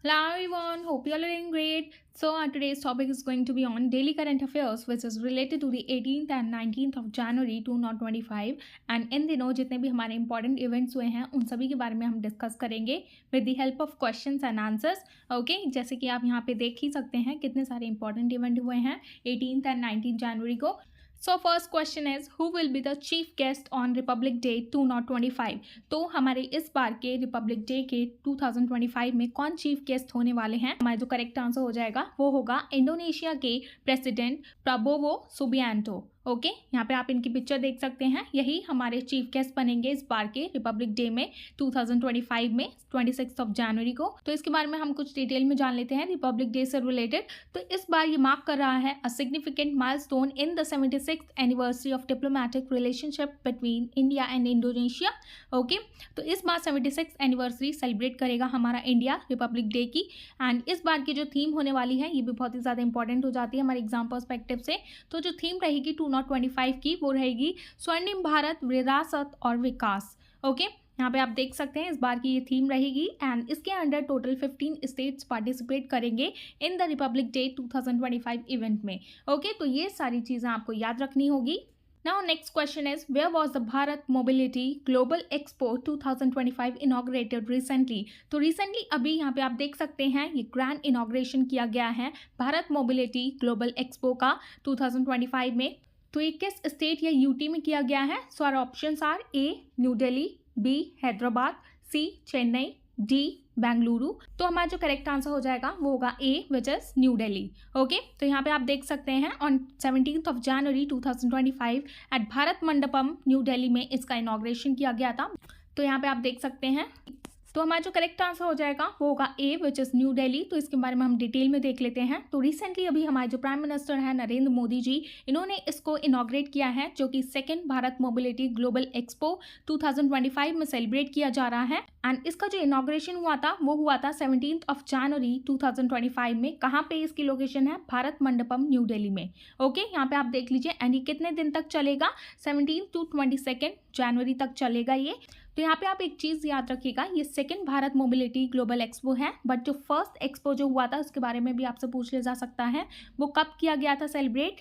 Hello everyone, hope you all are doing great. So today's topic is going to be on daily current affairs which is related to the 18th and 19th of January 2025 and इन दिनों जितने भी हमारे important events हुए हैं उन सभी के बारे में हम डिस्कस करेंगे with the help of questions and answers. Okay, जैसे कि आप यहाँ पे देख ही सकते हैं कितने सारे इंपॉर्टेंट इवेंट हुए हैं 18th एंड 19th जनवरी को। So first question is who will be the chief guest on Republic day 2025। तो हमारे इस बार के रिपब्लिक डे के 2025 में कौन चीफ गेस्ट होने वाले हैं? हमारा जो करेक्ट आंसर हो जाएगा वो होगा इंडोनेशिया के प्रेसिडेंट प्रबोवो सुबियांटो। ओके, यहाँ पे आप इनकी पिक्चर देख सकते हैं, यही हमारे चीफ गेस्ट बनेंगे इस बार के रिपब्लिक डे में 2025 में 26 ऑफ जनवरी को। तो इसके बारे में हम कुछ डिटेल में जान लेते हैं रिपब्लिक डे से रिलेटेड। तो इस बार ये मार्क कर रहा है a significant milestone in the 76th anniversary of diplomatic relationship between India and Indonesia. Okay, तो इस बार 76th एनिवर्सरी सेलिब्रेट करेगा हमारा इंडिया रिपब्लिक डे की। एंड इस बार की जो थीम होने वाली है ये भी बहुत ही ज़्यादा इंपॉर्टेंट हो जाती है हमारे एग्जाम पर्सपेक्टिव से। तो जो थीम रहेगी 2025 की वो रहेगी स्वर्णिम भारत, विरासत और विकास। ओके, यहाँ पे आप देख सकते हैं इस बार की ये थीम रहेगी एंड इसके अंडर टोटल 15 स्टेट्स पार्टिसिपेट करेंगे in the Republic day 2025 event में। ओके, तो ये सारी चीज़ें आपको याद रखनी होगी। Now next question is where was the Bharat Mobility Global Expo 2025 inaugurated recently? तो रिसेंटली अभी यहाँ पे आप देख सकते हैं ये ग्रैंड इनॉग्रेशन किया गया है भारत मोबिलिटी ग्लोबल एक्सपो का 2025 में। तो ये किस स्टेट या यूटी में किया गया है? So our options are A New Delhi, B Hyderabad, C Chennai, D Bengaluru. तो हमारा जो करेक्ट आंसर हो जाएगा वो होगा A which is New Delhi. Okay, तो यहाँ पे आप देख सकते हैं on 17th of January 2025 at Bharat Mandapam New Delhi में इसका इनॉग्रेशन किया गया था। तो यहाँ पे आप देख सकते हैं, तो हमारा जो करेक्ट आंसर हो जाएगा वो होगा A which is new Delhi. तो इसके बारे में हम डिटेल में देख लेते हैं। तो रिसेंटली अभी हमारे जो प्राइम मिनिस्टर हैं नरेंद्र मोदी जी, इन्होंने इसको इनॉग्रेट किया है जो कि second Bharat mobility global expo 2025 में सेलिब्रेट किया जा रहा है। एंड इसका जो इनॉग्रेशन हुआ था वो हुआ था 17th ऑफ जनवरी 2025 में। कहाँ पे इसकी लोकेशन है? भारत मंडपम न्यू दिल्ली में। ओके, यहाँ पे आप देख लीजिए एंड ये कितने दिन तक चलेगा? 17 to 22 जनवरी तक चलेगा ये। तो यहाँ पे आप एक चीज़ याद रखिएगा, ये second Bharat mobility global expo है, बट जो फर्स्ट एक्सपो जो हुआ था उसके बारे में भी आपसे पूछ लिया जा सकता है, वो कब किया गया था celebrate?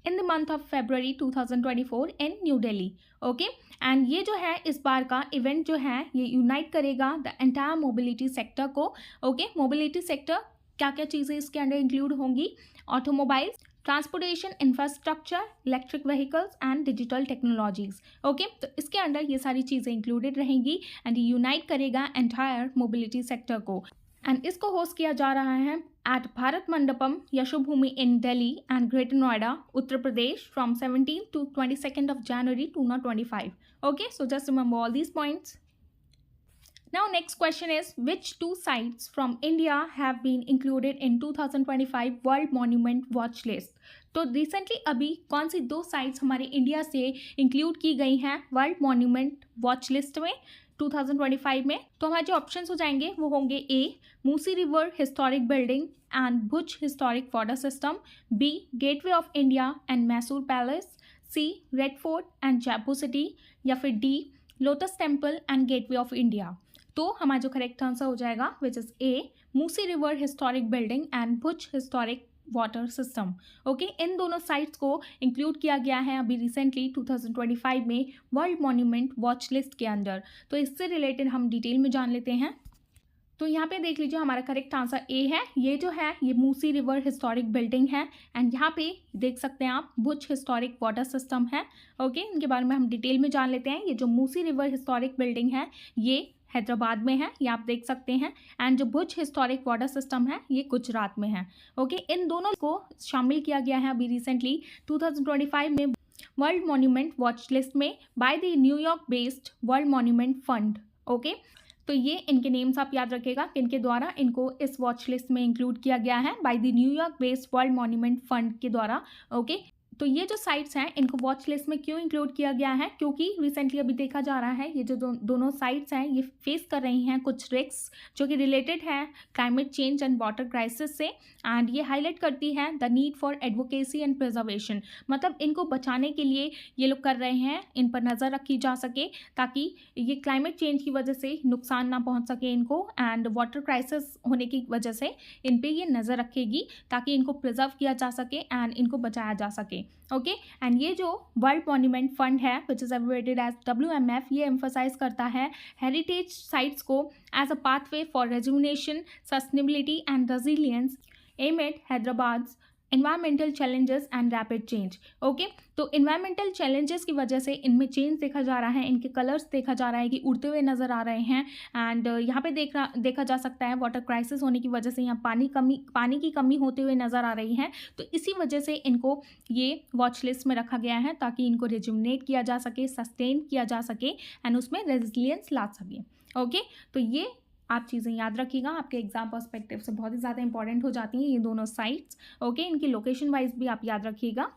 In the month of February 2024 in new Delhi. Okay, and ये जो है इस बार का इवेंट जो है ये यूनाइट करेगा द एंटायर मोबिलिटी सेक्टर को। ओके, मोबिलिटी सेक्टर क्या क्या चीज़ें इसके अंडर इंक्लूड होंगी? Automobiles, transportation infrastructure, electric vehicles and digital technologies. Okay, तो इसके अंडर ये सारी चीज़ें इंक्लूडेड रहेंगी एंड यूनाइट करेगा एंटायर मोबिलिटी सेक्टर को। एंड इसको होस्ट किया जा रहा है at Bharat Mandapam Yashobhoomi in Delhi and greater Noida Uttar Pradesh from 17 to 22 of January 2025. Okay, so just remember all these points. Now next question is which two sites from India have been included in 2025 World Monument Watch List? तो recently अभी कौन सी दो sites हमारे India से include की गई हैं world monument watch list में 2025 में? तो हमारे जो ऑप्शंस हो जाएंगे वो होंगे A Musi river historic building and Bhuj historic water system, B Gateway of India and Mysore Palace, C Red Fort and Jaipur city, या फिर D Lotus Temple and Gateway of India. तो हमारा जो करेक्ट आंसर हो जाएगा which is A Musi river historic building and Bhuj historic water system. Okay, इन दोनों sites को इंक्लूड किया गया है अभी रिसेंटली 2025 में वर्ल्ड मॉन्यूमेंट वॉच लिस्ट के अंदर। तो इससे रिलेटेड हम डिटेल में जान लेते हैं। तो यहाँ पे देख लीजिए हमारा करेक्ट आंसर ए है। ये जो है ये मूसी रिवर हिस्टोरिक बिल्डिंग है एंड यहाँ पे देख सकते हैं आप भुज हिस्टोरिक वाटर सिस्टम है। ओके, इनके बारे में हम डिटेल में जान लेते हैं। ये जो मूसी रिवर हिस्टोरिक बिल्डिंग है ये हैदराबाद में है, ये आप देख सकते हैं, एंड जो भुज हिस्टोरिक वाटर सिस्टम है ये गुजरात में है। ओके, इन दोनों को शामिल किया गया है अभी रिसेंटली 2025 में वर्ल्ड मॉन्यूमेंट वॉच लिस्ट में by the New York based world monument fund. Okay, तो ये इनके नेम्स आप याद रखिएगा कि इनके द्वारा इनको इस वॉच लिस्ट में इंक्लूड किया गया है by the New York based world monument fund के द्वारा। ओके, तो ये जो साइट्स हैं इनको वॉच लिस्ट में क्यों इंक्लूड किया गया है, क्योंकि रिसेंटली अभी देखा जा रहा है ये जो दोनों साइट्स हैं ये फेस कर रही हैं कुछ रिस्क जो कि रिलेटेड है climate change and water crisis से। एंड ये हाईलाइट करती है the need for advocacy and preservation, मतलब इनको बचाने के लिए ये लोग कर रहे हैं, इन पर नज़र रखी जा सके ताकि ये क्लाइमेट चेंज की वजह से नुकसान ना पहुंच सके इनको, एंड वाटर क्राइसिस होने की वजह से इन पे ये नज़र रखेगी ताकि इनको प्रिजर्व किया जा सके एंड इनको बचाया जा सके। ओके एंड ये जो वर्ल्ड मॉन्यूमेंट फंड है which is abbreviated as WMF, ये एम्फोसाइज करता है हेरिटेज साइट्स को as a pathway for rejuvenation, sustainability and resilience amid Hyderabad's environmental challenges and rapid change. Okay, तो इन्वायरमेंटल चैलेंजेस की वजह से इनमें चेंज देखा जा रहा है, इनके कलर्स देखा जा रहा है कि उड़ते हुए नज़र आ रहे हैं। एंड यहाँ पे देखा जा सकता है वाटर क्राइसिस होने की वजह से यहाँ पानी की कमी होते हुए नज़र आ रही है। तो इसी वजह से इनको ये वॉच लिस्ट में रखा गया है ताकि इनको रिजुमिनेट किया जा सके, सस्टेन किया जा सके एंड उसमें रेजिलियंस ला सके। ओके, तो ये आप चीज़ें याद रखिएगा, आपके एग्जाम पर्सपेक्टिव से बहुत ही ज़्यादा इंपॉर्टेंट हो जाती हैं ये दोनों साइट्स। ओके, इनकी लोकेशन वाइज भी आप याद रखिएगा।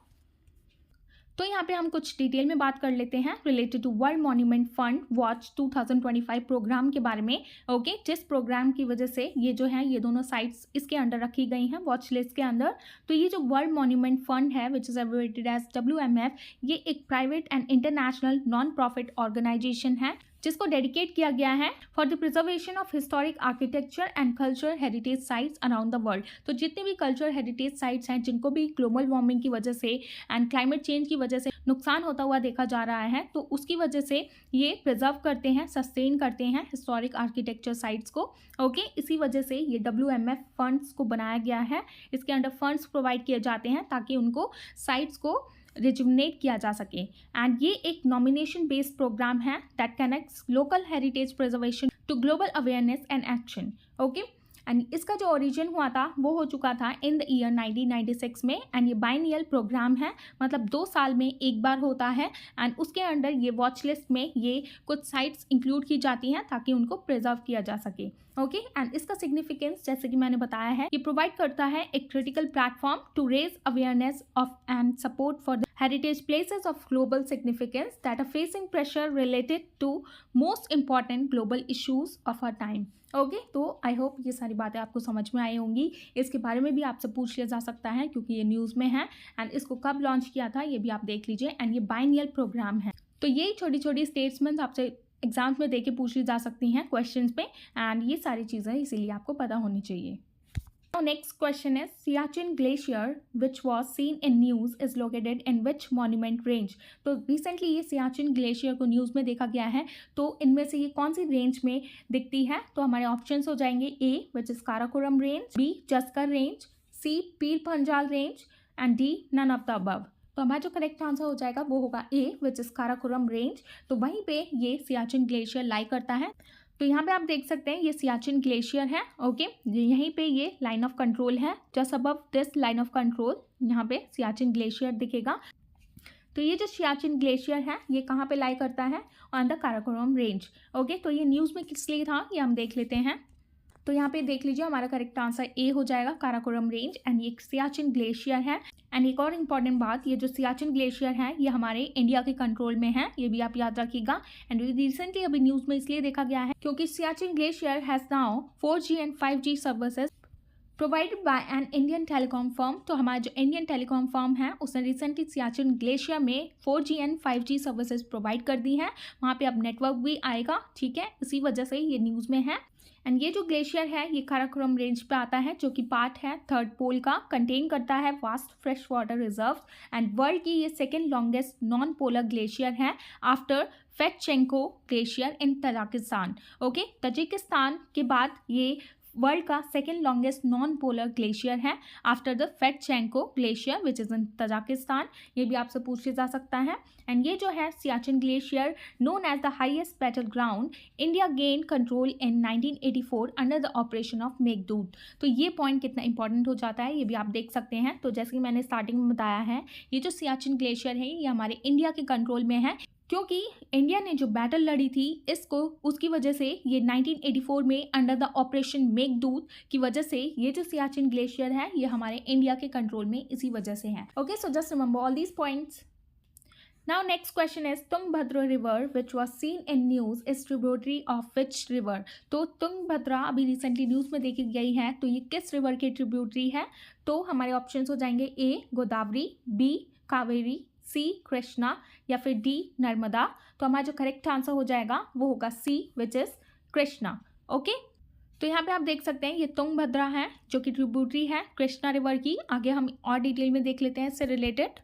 तो यहाँ पे हम कुछ डिटेल में बात कर लेते हैं related to world monument fund watch 2025 programme के बारे में। ओके, जिस प्रोग्राम की वजह से ये जो है ये दोनों साइट्स इसके अंडर रखी गई हैं वॉच लिस्ट के अंदर। तो ये जो वर्ल्ड मॉन्यूमेंट फंड है which is abbreviated as WMF, ये एक private and international non profit organisation है जिसको डेडिकेट किया गया है for the preservation of historic architecture and culture heritage sites around the world. तो जितने भी कल्चर हेरिटेज साइट्स हैं जिनको भी ग्लोबल वार्मिंग की वजह से एंड क्लाइमेट चेंज की वजह से नुकसान होता हुआ देखा जा रहा है, तो उसकी वजह से ये प्रिजर्व करते हैं, सस्टेन करते हैं हिस्टोरिक आर्किटेक्चर साइट्स को। ओके, इसी वजह से ये WMF फंड्स को बनाया गया है। इसके अंडर फंड्स प्रोवाइड किए जाते हैं ताकि उनको साइट्स को रिजुमिनेट किया जा सके। एंड ये एक नॉमिनेशन बेस्ड प्रोग्राम है that connects local heritage preservation to global awareness and action. Okay, and इसका जो ओरिजिन हुआ था वो हो चुका था इन द ईयर 1996 में। एंड ये बाइनियल प्रोग्राम है, मतलब 2 साल में एक बार होता है। एंड उसके अंडर ये वॉच लिस्ट में ये कुछ साइट्स इंक्लूड की जाती हैं ताकि उनको प्रिजर्व किया जा सके। ओके, एंड इसका सिग्निफिकेंस जैसे कि मैंने बताया है, ये प्रोवाइड करता है एक critical platform to raise awareness of and support for the heritage places of global significance that are facing pressure related to most important global issues of our time। Okay, तो आई होप ये सारी बातें आपको समझ में आई होंगी। इसके बारे में भी आपसे पूछ लिया जा सकता है क्योंकि ये न्यूज़ में है। एंड इसको कब लॉन्च किया था ये भी आप देख लीजिए। एंड ये बाइनियल प्रोग्राम है, तो यही छोटी छोटी स्टेटमेंट्स आपसे एग्जाम्स में देके पूछ ली जा सकती हैं क्वेश्चंस पे। एंड ये सारी चीज़ें इसीलिए आपको पता होनी चाहिए। Now next question is Siachen Glacier which was seen in news is located in which monument range। तो recently ये Siachen Glacier को न्यूज़ में देखा गया है, तो इनमें से ये कौन सी रेंज में दिखती है? तो हमारे ऑप्शंस हो जाएंगे A which is Karakoram range, B Zanskar range, C Pir Panjal range and D none of the above। तो हमारा जो करेक्ट आंसर हो जाएगा वो होगा A which is Karakoram range. तो वहीं पे ये सियाचिन ग्लेशियर लाई करता है। तो यहाँ पे आप देख सकते हैं ये सियाचिन ग्लेशियर है। ओके, यहीं पे ये लाइन ऑफ कंट्रोल है, just above this line of control यहाँ पे सियाचिन ग्लेशियर दिखेगा। तो ये जो सियाचिन ग्लेशियर है ये कहाँ पे लाई करता है? On the Karakoram range. Okay, तो ये न्यूज़ में किस लिए था ये हम देख लेते हैं। तो यहाँ पे देख लीजिए हमारा करेक्ट आंसर ए हो जाएगा, काराकोरम रेंज। एंड ये सियाचिन ग्लेशियर है। एंड एक और इम्पॉर्टेंट बात, ये जो सियाचिन ग्लेशियर है ये हमारे इंडिया के कंट्रोल में है, ये भी आप याद रखिएगा। एंड रिसेंटली अभी न्यूज़ में इसलिए देखा गया है क्योंकि Siachen glacier has now 4G and 5G services provided by an Indian telecom firm. तो हमारा जो इंडियन टेलीकॉम फर्म है उसने रिसेंटली सियाचिन ग्लेशियर में 4G and 5G services provide कर दी है। वहाँ पे अब नेटवर्क भी आएगा, ठीक है, इसी वजह से ये न्यूज़ में है। एंड ये जो ग्लेशियर है ये काराकोरम रेंज पे आता है जो कि पार्ट है थर्ड पोल का, कंटेन करता है vast fresh water reserve. And world की ये second longest non polar glacier है after Fedchenko glacier in Tajikistan. Okay, Tajikistan के बाद ये वर्ल्ड का second longest non polar glacier है after the Fedchenko glacier which is in Tajikistan. ये भी आपसे पूछ लिया जा सकता है। एंड ये जो है Siachen glacier known as the highest battle ground, India gain control in 1984 under the operation of Meghdoot. तो ये पॉइंट कितना इंपॉर्टेंट हो जाता है ये भी आप देख सकते हैं। तो जैसे कि मैंने स्टार्टिंग में बताया है, ये जो सियाचिन ग्लेशियर है ये हमारे इंडिया के कंट्रोल में है क्योंकि इंडिया ने जो बैटल लड़ी थी इसको उसकी वजह से ये 1984 में अंडर द ऑपरेशन मेघदूत की वजह से ये जो सियाचिन ग्लेशियर है ये हमारे इंडिया के कंट्रोल में इसी वजह से है। Okay, so just remember all these points. Now next question is Tungabhadra river which was seen in news is tributary of which river? तो तुंगभद्रा अभी रिसेंटली न्यूज़ में देखी गई है, तो ये किस रिवर की ट्रिब्यूटरी है? तो हमारे ऑप्शंस हो जाएंगे ए गोदावरी, बी कावेरी, सी कृष्णा या फिर डी नर्मदा। तो हमारा जो करेक्ट आंसर हो जाएगा वो होगा सी विच इज कृष्णा। ओके, तो यहाँ पे आप देख सकते हैं ये तुंगभद्रा है जो कि ट्रिब्यूटरी है कृष्णा रिवर की। आगे हम और डिटेल में देख लेते हैं इससे रिलेटेड।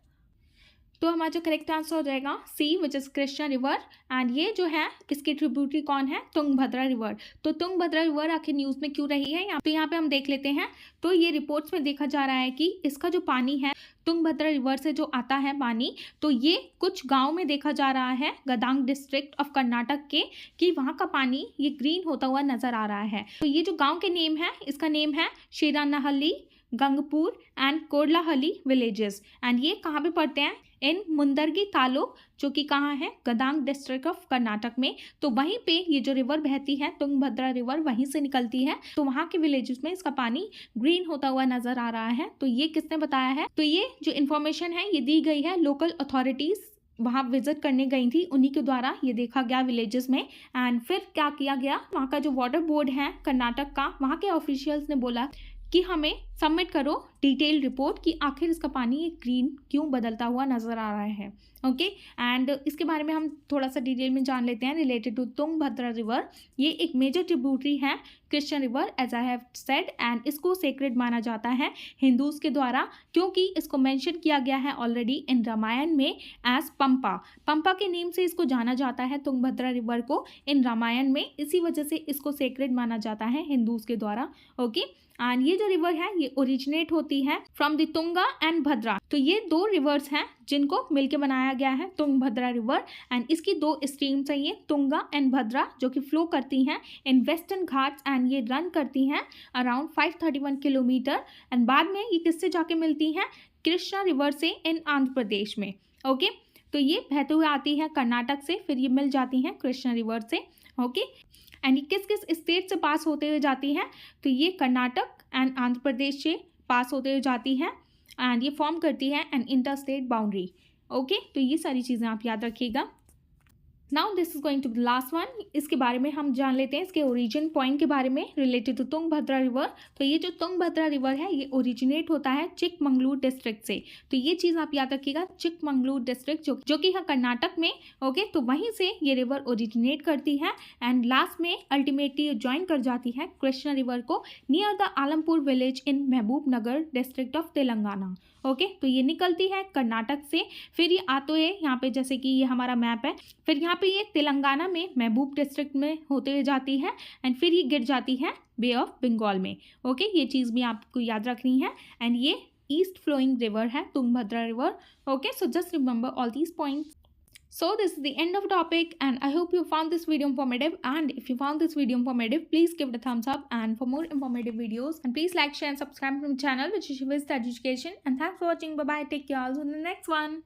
तो हमारा जो करेक्ट आंसर हो जाएगा C which is Krishna river. And ये जो है इसकी ट्रिब्यूटरी कौन है? तुंगभद्रा रिवर। तो तुंगभद्रा रिवर आखिर न्यूज़ में क्यों रही है? तो यहाँ पे हम देख लेते हैं। तो ये रिपोर्ट्स में देखा जा रहा है कि इसका जो पानी है तुंगभद्रा रिवर से जो आता है पानी, तो ये कुछ गांव में देखा जा रहा है गदांग डिस्ट्रिक्ट ऑफ कर्नाटक के, कि वहाँ का पानी ये ग्रीन होता हुआ नजर आ रहा है। तो ये जो गाँव के नेम है इसका नेम है शेरानाहल्ली, गंगपुर एंड कोडलाहल्ली विलेजेस। एंड ये कहाँ पे पड़ते हैं? इन मुंदरगी तालुक, जो कि कहाँ है? गदांग डिस्ट्रिक्ट ऑफ कर्नाटक में। तो वहीं पे ये जो रिवर बहती है तुंगभद्रा रिवर वहीं से निकलती है। तो वहाँ के विलेजेस में इसका पानी ग्रीन होता हुआ नजर आ रहा है। तो ये किसने बताया है? तो ये जो इन्फॉर्मेशन है ये दी गई है लोकल अथॉरिटीज वहाँ विजिट करने गई थी, उन्हीं के द्वारा ये देखा गया विलेजेस में। एंड फिर क्या किया गया, वहाँ का जो वाटर बोर्ड है कर्नाटक का, वहाँ के ऑफिशियल्स ने बोला कि हमें सबमिट करो डिटेल रिपोर्ट कि आखिर इसका पानी ग्रीन क्यों बदलता हुआ नजर आ रहा है। ओके, एंड इसके बारे में हम थोड़ा सा डिटेल में जान लेते हैं रिलेटेड टू तुंगभद्रा रिवर। ये एक मेजर ट्रिब्यूटरी है Krishna river as I have said, and इसको सेक्रेड माना जाता है हिंदूज के द्वारा, क्योंकि इसको मेंशन किया गया है ऑलरेडी इन रामायण में एज पंपा। पंपा के नेम से इसको जाना जाता है तुंगभद्रा रिवर को इन रामायण में, इसी वजह से इसको सेक्रेड माना जाता है हिंदूज के द्वारा। ओके, एंड ये जो रिवर है ये ओरिजिनेट होती है फ्रॉम द तुंगा एंड भद्रा। तो ये दो रिवर्स हैं जिनको मिलके बनाया गया है तुंगभद्रा रिवर। एंड इसकी दो स्ट्रीम्स हैं ये तुंगा एंड भद्रा, जो कि फ्लो करती हैं इन वेस्टर्न घाट्स एंड ये रन करती हैं अराउंड 531 किलोमीटर। एंड बाद में ये किससे जाके मिलती हैं? कृष्णा रिवर से इन आंध्र प्रदेश में। ओके, तो ये बहते हुए आती है कर्नाटक से, फिर ये मिल जाती हैं कृष्णा रिवर से। ओके, एंड ये किस किस स्टेट से पास होते हुए जाती हैं? तो ये कर्नाटक एंड आंध्र प्रदेश से पास होते हुए जाती है एंड ये फॉर्म करती है an inter state boundary. Okay, तो ये सारी चीज़ें आप याद रखिएगा। Now this is going to the last one. इसके बारे में हम जान लेते हैं इसके ओरिजिन पॉइंट के बारे में रिलेटेड टू तुंगभद्रा रिवर। तो ये जो तुंगभद्रा रिवर है ये ओरिजिनेट होता है चिकमंगलूर डिस्ट्रिक्ट से। तो ये चीज़ आप याद रखिएगा, चिकमंगलूर डिस्ट्रिक्ट जो कि है कर्नाटक में। ओके, तो वहीं से ये रिवर ओरिजिनेट करती है एंड लास्ट में अल्टीमेटली ज्वाइन कर जाती है कृष्णा रिवर को near the Alampur village in Mehboob Nagar district of Telangana. Okay, तो ये निकलती है कर्नाटक से, फिर ये आते हुए यहाँ पे, जैसे कि ये हमारा मैप है, फिर यहाँ पे ये तेलंगाना में महबूब डिस्ट्रिक्ट में होते हुए जाती है एंड फिर ये गिर जाती है बे ऑफ बंगाल में। ओके, ये चीज़ भी आपको याद रखनी है। एंड ये ईस्ट फ्लोइंग रिवर है Tungabhadra river. Okay, so just remember all these points. So this is the end of the topic, and I hope you found this video informative. And if you found this video informative, please give it a thumbs up. And for more informative videos, and please like, share, and subscribe to my channel, which is Shiv's Education. And thanks for watching. Bye bye. Take care. Also in the next one.